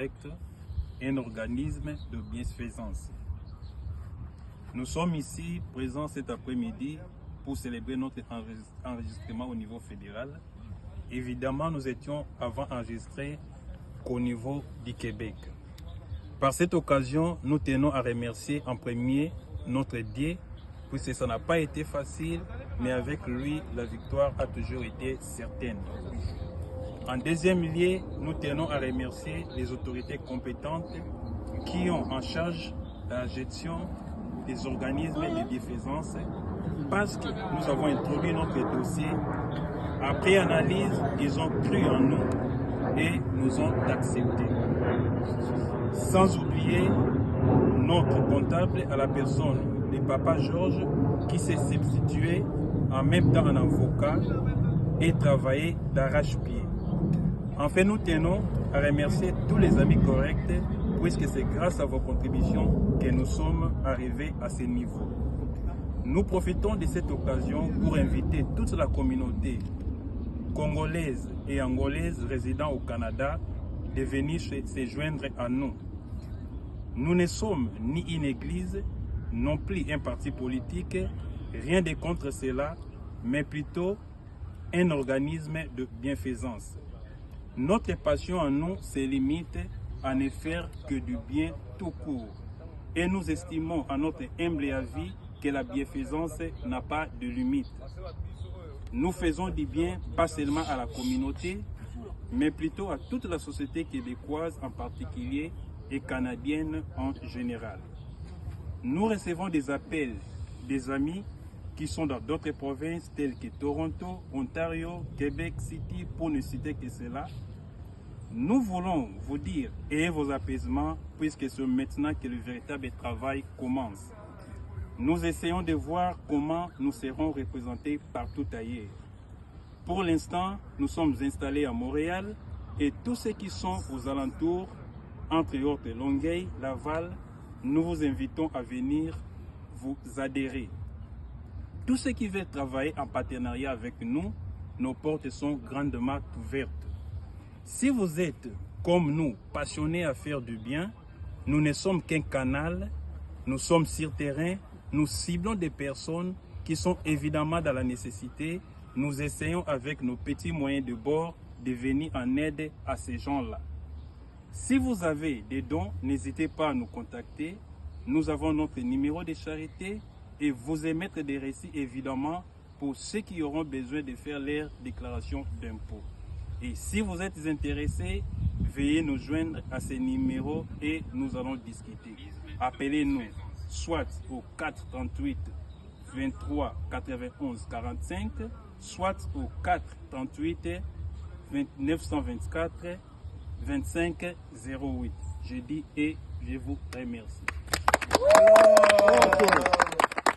correcte, un organisme de bienfaisance. Nous sommes ici présents cet après-midi pour célébrer notre enregistrement au niveau fédéral. Évidemment, nous étions avant enregistrés qu'au niveau du Québec. Par cette occasion, nous tenons à remercier en premier notre Dieu, puisque ça n'a pas été facile, mais avec lui, la victoire a toujours été certaine. En deuxième lieu, nous tenons à remercier les autorités compétentes qui ont en charge la gestion des organismes de bienfaisance, parce que nous avons introduit notre dossier. Après analyse, ils ont cru en nous et nous ont acceptés. Sans oublier notre comptable à la personne de Papa Georges qui s'est substitué en même temps en avocat et travaillé d'arrache-pied. Enfin, nous tenons à remercier tous les amis corrects puisque c'est grâce à vos contributions que nous sommes arrivés à ce niveau. Nous profitons de cette occasion pour inviter toute la communauté congolaise et angolaise résidant au Canada de venir se joindre à nous. Nous ne sommes ni une église, non plus un parti politique, rien de contre cela, mais plutôt un organisme de bienfaisance. Notre passion en nous se limite à ne faire que du bien tout court. Et nous estimons à notre humble avis que la bienfaisance n'a pas de limite. Nous faisons du bien pas seulement à la communauté, mais plutôt à toute la société québécoise en particulier et canadienne en général. Nous recevons des appels des amis qui sont dans d'autres provinces telles que Toronto, Ontario, Québec City, pour ne citer que cela. Nous voulons vous dire, ayez vos apaisements, puisque c'est maintenant que le véritable travail commence. Nous essayons de voir comment nous serons représentés partout ailleurs. Pour l'instant, nous sommes installés à Montréal et tous ceux qui sont aux alentours, entre autres Longueuil, Laval, nous vous invitons à venir vous adhérer. Tous ceux qui veulent travailler en partenariat avec nous, nos portes sont grandement ouvertes. Si vous êtes, comme nous, passionnés à faire du bien, nous ne sommes qu'un canal, nous sommes sur terrain, nous ciblons des personnes qui sont évidemment dans la nécessité. Nous essayons avec nos petits moyens de bord de venir en aide à ces gens-là. Si vous avez des dons, n'hésitez pas à nous contacter. Nous avons notre numéro de charité et vous émettre des récits évidemment pour ceux qui auront besoin de faire leur déclaration d'impôt. Et si vous êtes intéressés, veuillez nous joindre à ces numéros et nous allons discuter. Appelez-nous soit au 438 23 91 45, soit au 438 924 25 08. Je dis et je vous remercie.